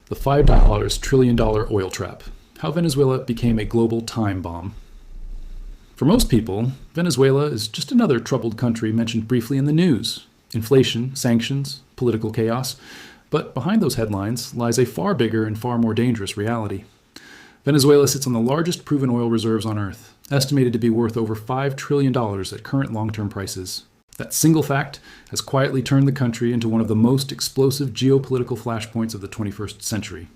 The $5 trillion oil trap. How Venezuela became a global time bomb. For most people, Venezuela is just another troubled country mentioned briefly in the news. Inflation, sanctions, political chaos. But behind those headlines lies a far bigger and far more dangerous reality. Venezuela sits on the largest proven oil reserves on Earth, estimated to be worth over $5 trillion at current long-term prices. That single fact has quietly turned the country into one of the most explosive geopolitical flashpoints of the 21st century.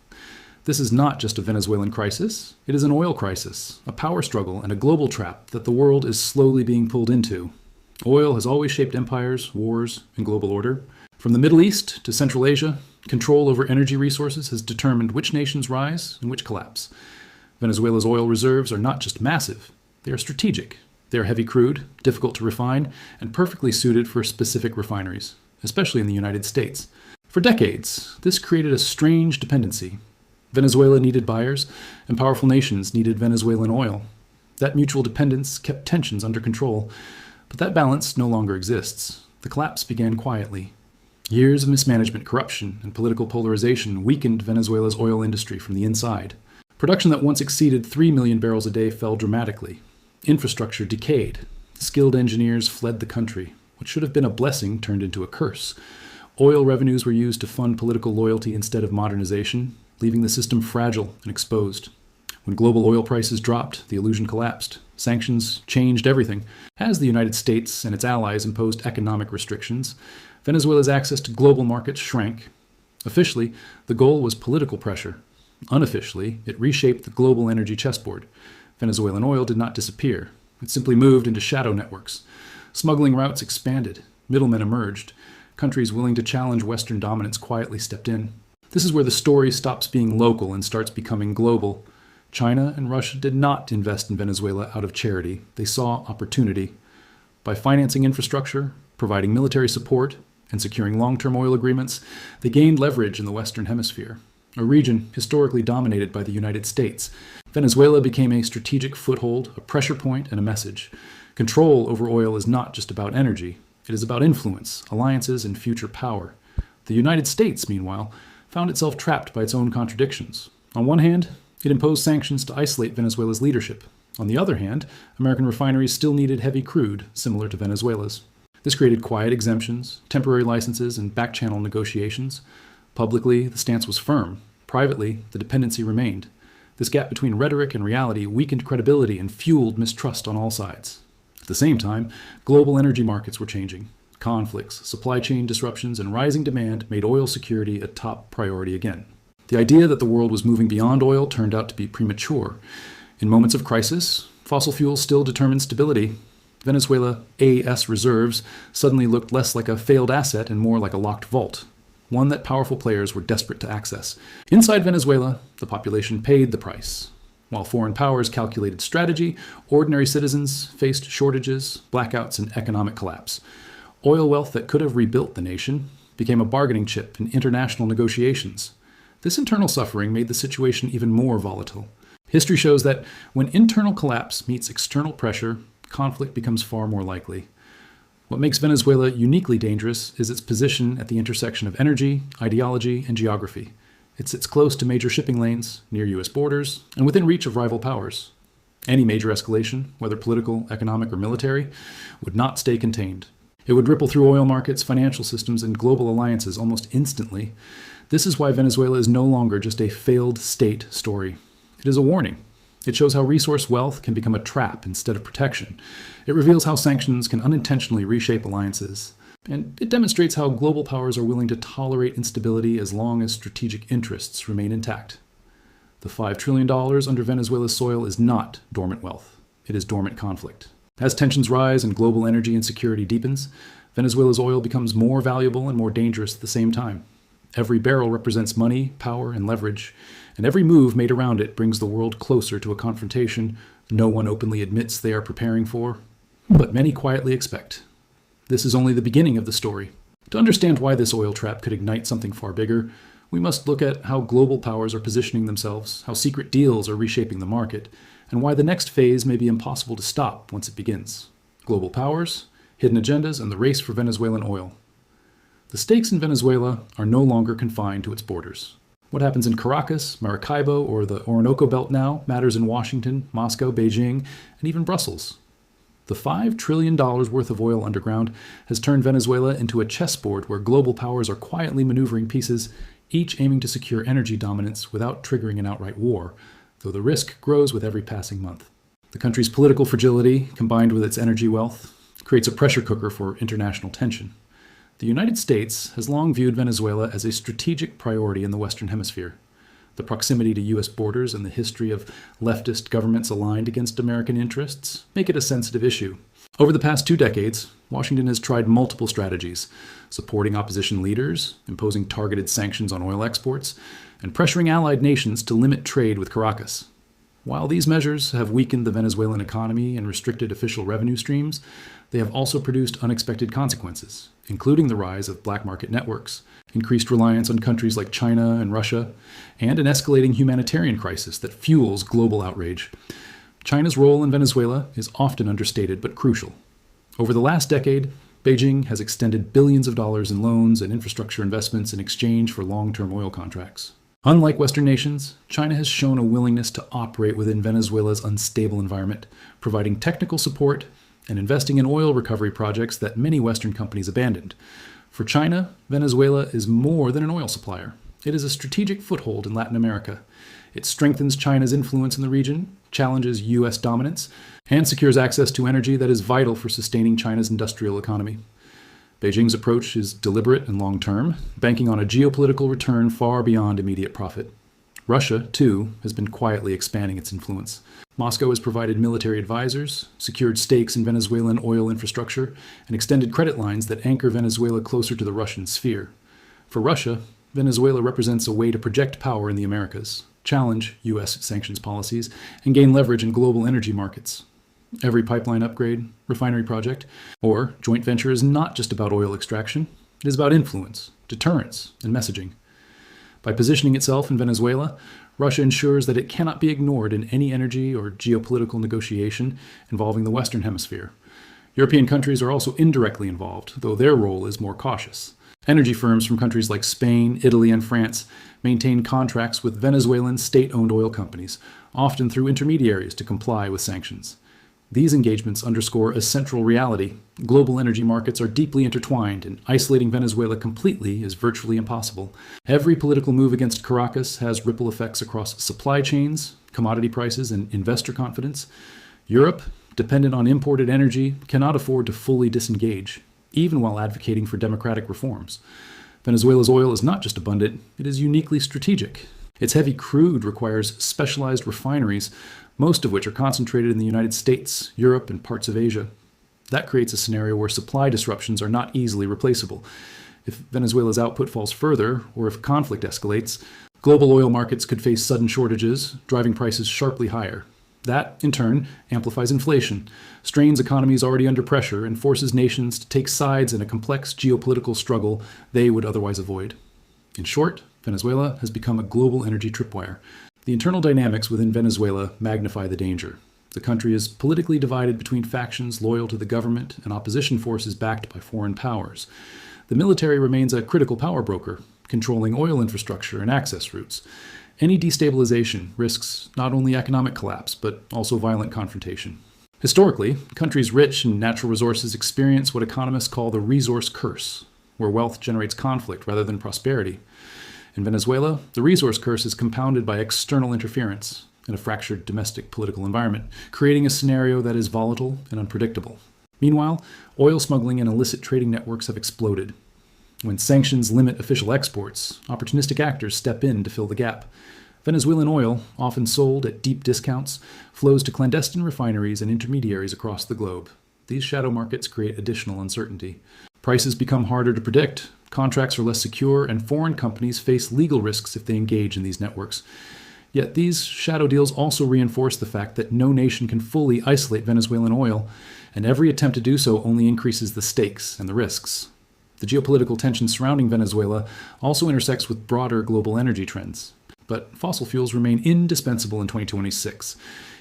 This is not just a Venezuelan crisis, it is an oil crisis, a power struggle, and a global trap that the world is slowly being pulled into. Oil has always shaped empires, wars, and global order. From the Middle East to Central Asia, control over energy resources has determined which nations rise and which collapse. Venezuela's oil reserves are not just massive, they are strategic. They are heavy crude, difficult to refine, and perfectly suited for specific refineries, especially in the United States. For decades, this created a strange dependency. Venezuela needed buyers, and powerful nations needed Venezuelan oil. That mutual dependence kept tensions under control, but that balance no longer exists. The collapse began quietly. Years of mismanagement, corruption, and political polarization weakened Venezuela's oil industry from the inside. Production that once exceeded 3 million barrels a day fell dramatically. Infrastructure decayed. Skilled engineers fled the country. What should have been a blessing turned into a curse. Oil revenues were used to fund political loyalty instead of modernization, leaving the system fragile and exposed. When global oil prices dropped, the illusion collapsed. Sanctions changed everything. As the United States and its allies imposed economic restrictions, Venezuela's access to global markets shrank. Officially, the goal was political pressure. Unofficially, it reshaped the global energy chessboard. Venezuelan oil did not disappear. It simply moved into shadow networks. Smuggling routes expanded. Middlemen emerged. Countries willing to challenge Western dominance quietly stepped in. This is where the story stops being local and starts becoming global. China and Russia did not invest in Venezuela out of charity. They saw opportunity. By financing infrastructure, providing military support, and securing long-term oil agreements, they gained leverage in the Western Hemisphere, a region historically dominated by the United States. Venezuela became a strategic foothold, a pressure point, and a message. Control over oil is not just about energy. It is about influence, alliances, and future power. The United States, meanwhile, found itself trapped by its own contradictions. On one hand, it imposed sanctions to isolate Venezuela's leadership. On the other hand, American refineries still needed heavy crude, similar to Venezuela's. This created quiet exemptions, temporary licenses, and back-channel negotiations. Publicly, the stance was firm. Privately, the dependency remained. This gap between rhetoric and reality weakened credibility and fueled mistrust on all sides. At the same time, global energy markets were changing. Conflicts, supply chain disruptions, and rising demand made oil security a top priority again. The idea that the world was moving beyond oil turned out to be premature. In moments of crisis, fossil fuels still determined stability. Venezuela AS reserves suddenly looked less like a failed asset and more like a locked vault, one that powerful players were desperate to access. Inside Venezuela, the population paid the price. While foreign powers calculated strategy, ordinary citizens faced shortages, blackouts, and economic collapse. Oil wealth that could have rebuilt the nation became a bargaining chip in international negotiations. This internal suffering made the situation even more volatile. History shows that when internal collapse meets external pressure, conflict becomes far more likely. What makes Venezuela uniquely dangerous is its position at the intersection of energy, ideology, and geography. It sits close to major shipping lanes, near U.S. borders, and within reach of rival powers. Any major escalation, whether political, economic, or military, would not stay contained. It would ripple through oil markets, financial systems, and global alliances almost instantly. This is why Venezuela is no longer just a failed state story. It is a warning. It shows how resource wealth can become a trap instead of protection. It reveals how sanctions can unintentionally reshape alliances. And it demonstrates how global powers are willing to tolerate instability as long as strategic interests remain intact. The $5 trillion under Venezuela's soil is not dormant wealth. It is dormant conflict. As tensions rise and global energy insecurity deepens, Venezuela's oil becomes more valuable and more dangerous at the same time. Every barrel represents money, power, and leverage, and every move made around it brings the world closer to a confrontation no one openly admits they are preparing for, but many quietly expect. This is only the beginning of the story. To understand why this oil trap could ignite something far bigger, we must look at how global powers are positioning themselves, how secret deals are reshaping the market, and why the next phase may be impossible to stop once it begins. Global powers, hidden agendas, and the race for Venezuelan oil. The stakes in Venezuela are no longer confined to its borders. What happens in Caracas, Maracaibo, or the Orinoco Belt now matters in Washington, Moscow, Beijing, and even Brussels. The $5 trillion worth of oil underground has turned Venezuela into a chessboard where global powers are quietly maneuvering pieces, each aiming to secure energy dominance without triggering an outright war, though the risk grows with every passing month. The country's political fragility, combined with its energy wealth, creates a pressure cooker for international tension. The United States has long viewed Venezuela as a strategic priority in the Western Hemisphere. The proximity to U.S. borders and the history of leftist governments aligned against American interests make it a sensitive issue. Over the past 2 decades, Washington has tried multiple strategies, supporting opposition leaders, imposing targeted sanctions on oil exports, and pressuring allied nations to limit trade with Caracas. While these measures have weakened the Venezuelan economy and restricted official revenue streams, they have also produced unexpected consequences, including the rise of black market networks, increased reliance on countries like China and Russia, and an escalating humanitarian crisis that fuels global outrage. China's role in Venezuela is often understated but crucial. Over the last decade, Beijing has extended billions of dollars in loans and infrastructure investments in exchange for long-term oil contracts. Unlike Western nations, China has shown a willingness to operate within Venezuela's unstable environment, providing technical support and investing in oil recovery projects that many Western companies abandoned. For China, Venezuela is more than an oil supplier. It is a strategic foothold in Latin America. It strengthens China's influence in the region, challenges U.S. dominance, and secures access to energy that is vital for sustaining China's industrial economy. Beijing's approach is deliberate and long-term, banking on a geopolitical return far beyond immediate profit. Russia, too, has been quietly expanding its influence. Moscow has provided military advisors, secured stakes in Venezuelan oil infrastructure, and extended credit lines that anchor Venezuela closer to the Russian sphere. For Russia, Venezuela represents a way to project power in the Americas, challenge U.S. sanctions policies, and gain leverage in global energy markets. Every pipeline upgrade, refinery project, or joint venture is not just about oil extraction. It is about influence, deterrence, and messaging. By positioning itself in Venezuela, Russia ensures that it cannot be ignored in any energy or geopolitical negotiation involving the Western Hemisphere. European countries are also indirectly involved, though their role is more cautious. Energy firms from countries like Spain, Italy, and France maintain contracts with Venezuelan state-owned oil companies, often through intermediaries to comply with sanctions. These engagements underscore a central reality. Global energy markets are deeply intertwined, and isolating Venezuela completely is virtually impossible. Every political move against Caracas has ripple effects across supply chains, commodity prices, and investor confidence. Europe, dependent on imported energy, cannot afford to fully disengage, even while advocating for democratic reforms. Venezuela's oil is not just abundant, it is uniquely strategic. Its heavy crude requires specialized refineries, most of which are concentrated in the United States, Europe, and parts of Asia. That creates a scenario where supply disruptions are not easily replaceable. If Venezuela's output falls further, or if conflict escalates, global oil markets could face sudden shortages, driving prices sharply higher. That, in turn, amplifies inflation, strains economies already under pressure, and forces nations to take sides in a complex geopolitical struggle they would otherwise avoid. In short, Venezuela has become a global energy tripwire. The internal dynamics within Venezuela magnify the danger. The country is politically divided between factions loyal to the government and opposition forces backed by foreign powers. The military remains a critical power broker, controlling oil infrastructure and access routes. Any destabilization risks not only economic collapse, but also violent confrontation. Historically, countries rich in natural resources experience what economists call the resource curse, where wealth generates conflict rather than prosperity. In Venezuela, the resource curse is compounded by external interference and a fractured domestic political environment, creating a scenario that is volatile and unpredictable. Meanwhile, oil smuggling and illicit trading networks have exploded. When sanctions limit official exports, opportunistic actors step in to fill the gap. Venezuelan oil, often sold at deep discounts, flows to clandestine refineries and intermediaries across the globe. These shadow markets create additional uncertainty. Prices become harder to predict, contracts are less secure, and foreign companies face legal risks if they engage in these networks. Yet these shadow deals also reinforce the fact that no nation can fully isolate Venezuelan oil, and every attempt to do so only increases the stakes and the risks. The geopolitical tension surrounding Venezuela also intersects with broader global energy trends. But fossil fuels remain indispensable in 2026.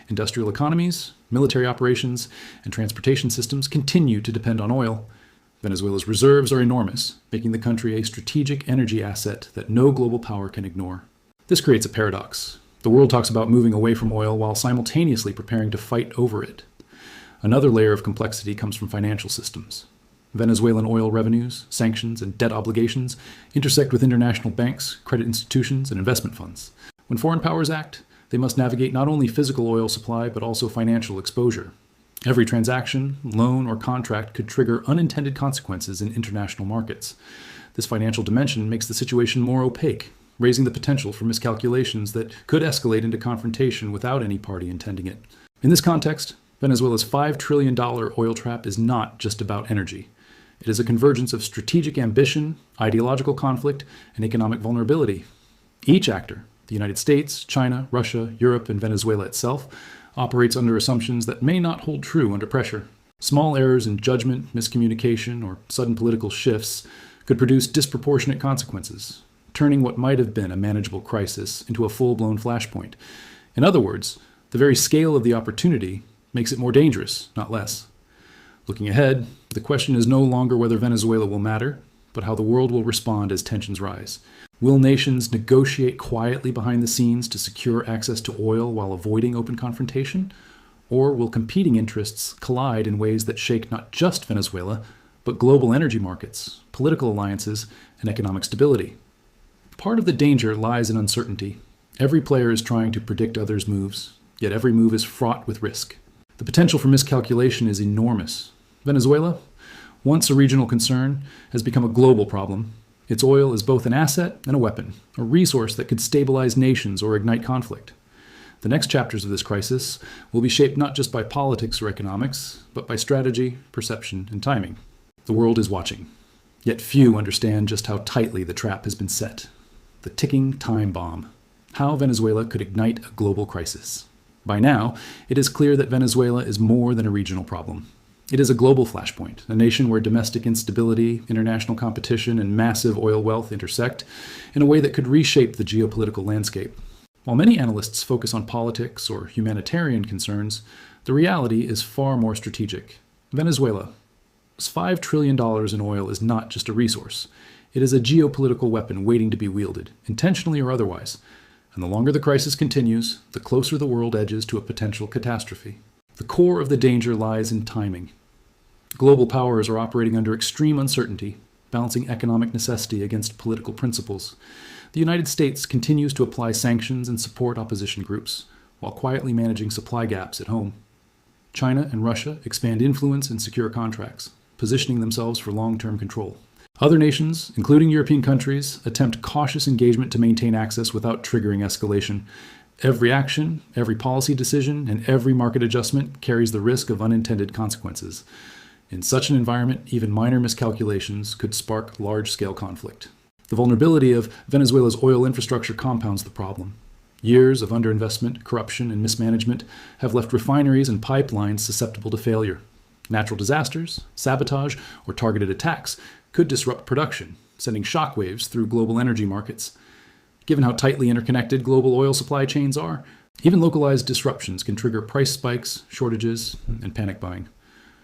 Industrial economies, military operations, and transportation systems continue to depend on oil. Venezuela's reserves are enormous, making the country a strategic energy asset that no global power can ignore. This creates a paradox. The world talks about moving away from oil while simultaneously preparing to fight over it. Another layer of complexity comes from financial systems. Venezuelan oil revenues, sanctions, and debt obligations intersect with international banks, credit institutions, and investment funds. When foreign powers act, they must navigate not only physical oil supply but also financial exposure. Every transaction, loan, or contract could trigger unintended consequences in international markets. This financial dimension makes the situation more opaque, raising the potential for miscalculations that could escalate into confrontation without any party intending it. In this context, Venezuela's $5 trillion oil trap is not just about energy. It is a convergence of strategic ambition, ideological conflict, and economic vulnerability. Each actor, the United States, China, Russia, Europe, and Venezuela itself, operates under assumptions that may not hold true under pressure. Small errors in judgment, miscommunication, or sudden political shifts could produce disproportionate consequences, turning what might have been a manageable crisis into a full-blown flashpoint. In other words, the very scale of the opportunity makes it more dangerous, not less. Looking ahead, the question is no longer whether Venezuela will matter, but how the world will respond as tensions rise. Will nations negotiate quietly behind the scenes to secure access to oil while avoiding open confrontation? Or will competing interests collide in ways that shake not just Venezuela, but global energy markets, political alliances, and economic stability? Part of the danger lies in uncertainty. Every player is trying to predict others' moves, yet every move is fraught with risk. The potential for miscalculation is enormous. Venezuela, once a regional concern, has become a global problem. Its oil is both an asset and a weapon, a resource that could stabilize nations or ignite conflict. The next chapters of this crisis will be shaped not just by politics or economics, but by strategy, perception, and timing. The world is watching, yet few understand just how tightly the trap has been set. The ticking time bomb. How Venezuela could ignite a global crisis. By now, it is clear that Venezuela is more than a regional problem. It is a global flashpoint, a nation where domestic instability, international competition, and massive oil wealth intersect in a way that could reshape the geopolitical landscape. While many analysts focus on politics or humanitarian concerns, the reality is far more strategic. Venezuela's $5 trillion in oil is not just a resource. It is a geopolitical weapon waiting to be wielded, intentionally or otherwise. And the longer the crisis continues, the closer the world edges to a potential catastrophe. The core of the danger lies in timing. Global powers are operating under extreme uncertainty, balancing economic necessity against political principles. The United States continues to apply sanctions and support opposition groups, while quietly managing supply gaps at home. China and Russia expand influence and secure contracts, positioning themselves for long-term control. Other nations, including European countries, attempt cautious engagement to maintain access without triggering escalation. Every action, every policy decision, and every market adjustment carries the risk of unintended consequences. In such an environment, even minor miscalculations could spark large-scale conflict. The vulnerability of Venezuela's oil infrastructure compounds the problem. Years of underinvestment, corruption, and mismanagement have left refineries and pipelines susceptible to failure. Natural disasters, sabotage, or targeted attacks could disrupt production, sending shockwaves through global energy markets. Given how tightly interconnected global oil supply chains are, even localized disruptions can trigger price spikes, shortages, and panic buying.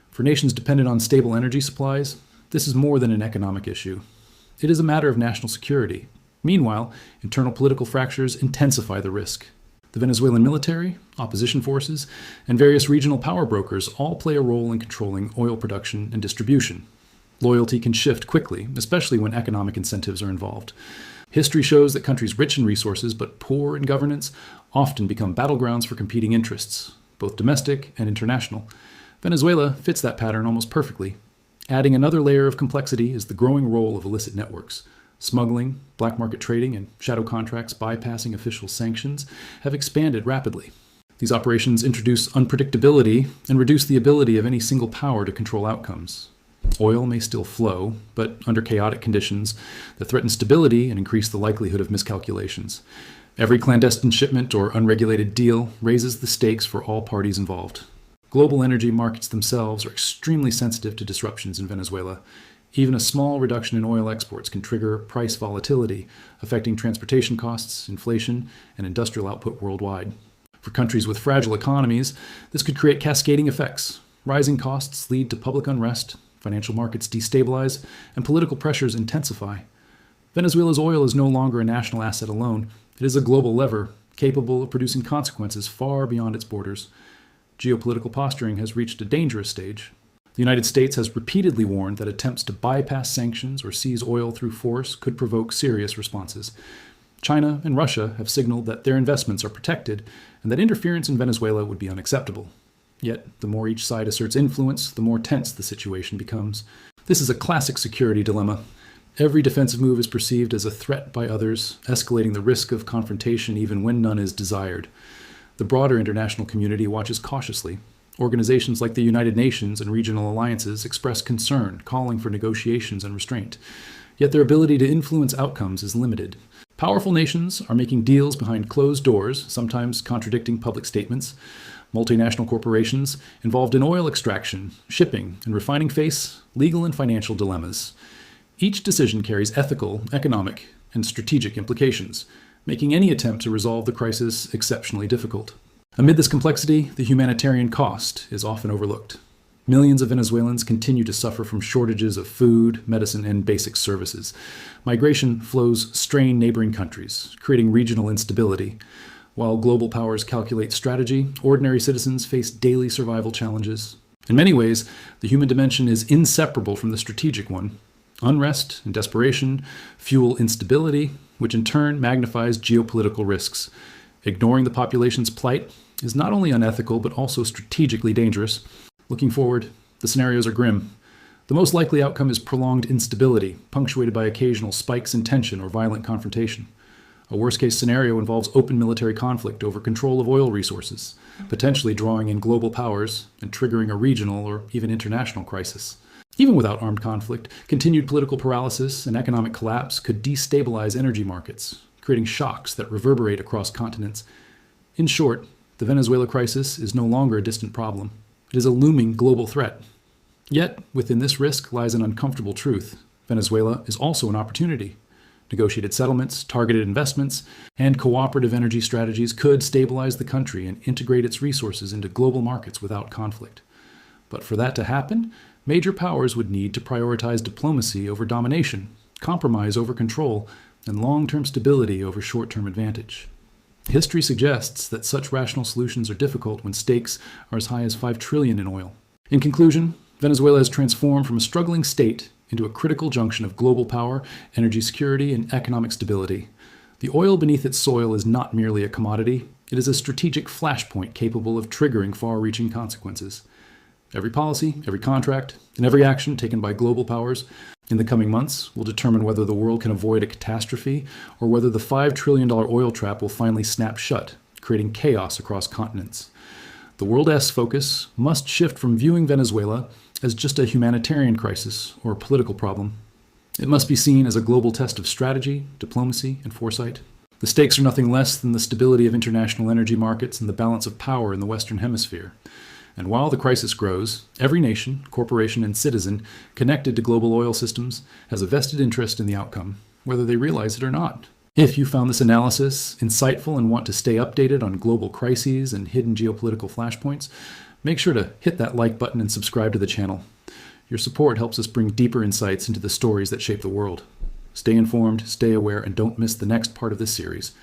For nations dependent on stable energy supplies, this is more than an economic issue. It is a matter of national security. Meanwhile, internal political fractures intensify the risk. The Venezuelan military, opposition forces, and various regional power brokers all play a role in controlling oil production and distribution. Loyalty can shift quickly, especially when economic incentives are involved. History shows that countries rich in resources but poor in governance often become battlegrounds for competing interests, both domestic and international. Venezuela fits that pattern almost perfectly. Adding another layer of complexity is the growing role of illicit networks. Smuggling, black market trading, and shadow contracts bypassing official sanctions have expanded rapidly. These operations introduce unpredictability and reduce the ability of any single power to control outcomes. Oil may still flow, but under chaotic conditions that threaten stability and increase the likelihood of miscalculations. Every clandestine shipment or unregulated deal raises the stakes for all parties involved. Global energy markets themselves are extremely sensitive to disruptions in Venezuela. Even a small reduction in oil exports can trigger price volatility, affecting transportation costs, inflation, and industrial output worldwide. For countries with fragile economies, this could create cascading effects. Rising costs lead to public unrest, financial markets destabilize, and political pressures intensify. Venezuela's oil is no longer a national asset alone. It is a global lever, capable of producing consequences far beyond its borders. Geopolitical posturing has reached a dangerous stage. The United States has repeatedly warned that attempts to bypass sanctions or seize oil through force could provoke serious responses. China and Russia have signaled that their investments are protected and that interference in Venezuela would be unacceptable. Yet, the more each side asserts influence, the more tense the situation becomes. This is a classic security dilemma. Every defensive move is perceived as a threat by others, escalating the risk of confrontation even when none is desired. The broader international community watches cautiously. Organizations like the United Nations and regional alliances express concern, calling for negotiations and restraint. Yet their ability to influence outcomes is limited. Powerful nations are making deals behind closed doors, sometimes contradicting public statements. Multinational corporations involved in oil extraction, shipping, and refining face legal and financial dilemmas. Each decision carries ethical, economic, and strategic implications, making any attempt to resolve the crisis exceptionally difficult. Amid this complexity, the humanitarian cost is often overlooked. Millions of Venezuelans continue to suffer from shortages of food, medicine, and basic services. Migration flows strain neighboring countries, creating regional instability. While global powers calculate strategy, ordinary citizens face daily survival challenges. In many ways, the human dimension is inseparable from the strategic one. Unrest and desperation fuel instability, which in turn magnifies geopolitical risks. Ignoring the population's plight is not only unethical, but also strategically dangerous. Looking forward, the scenarios are grim. The most likely outcome is prolonged instability, punctuated by occasional spikes in tension or violent confrontation. A worst-case scenario involves open military conflict over control of oil resources, potentially drawing in global powers and triggering a regional or even international crisis. Even without armed conflict, continued political paralysis and economic collapse could destabilize energy markets, creating shocks that reverberate across continents. In short, the Venezuela crisis is no longer a distant problem. It is a looming global threat. Yet, within this risk lies an uncomfortable truth. Venezuela is also an opportunity. Negotiated settlements, targeted investments, and cooperative energy strategies could stabilize the country and integrate its resources into global markets without conflict. But for that to happen, major powers would need to prioritize diplomacy over domination, compromise over control, and long-term stability over short-term advantage. History suggests that such rational solutions are difficult when stakes are as high as $5 trillion in oil. In conclusion, Venezuela has transformed from a struggling state into a critical junction of global power, energy security, and economic stability. The oil beneath its soil is not merely a commodity, it is a strategic flashpoint capable of triggering far-reaching consequences. Every policy, every contract, and every action taken by global powers in the coming months will determine whether the world can avoid a catastrophe or whether the $5 trillion oil trap will finally snap shut, creating chaos across continents. The world's focus must shift from viewing Venezuela as just a humanitarian crisis or a political problem. It must be seen as a global test of strategy, diplomacy, and foresight. The stakes are nothing less than the stability of international energy markets and the balance of power in the Western Hemisphere. And while the crisis grows, every nation, corporation, and citizen connected to global oil systems has a vested interest in the outcome, whether they realize it or not. If you found this analysis insightful and want to stay updated on global crises and hidden geopolitical flashpoints, make sure to hit that like button and subscribe to the channel. Your support helps us bring deeper insights into the stories that shape the world. Stay informed, stay aware, and don't miss the next part of this series.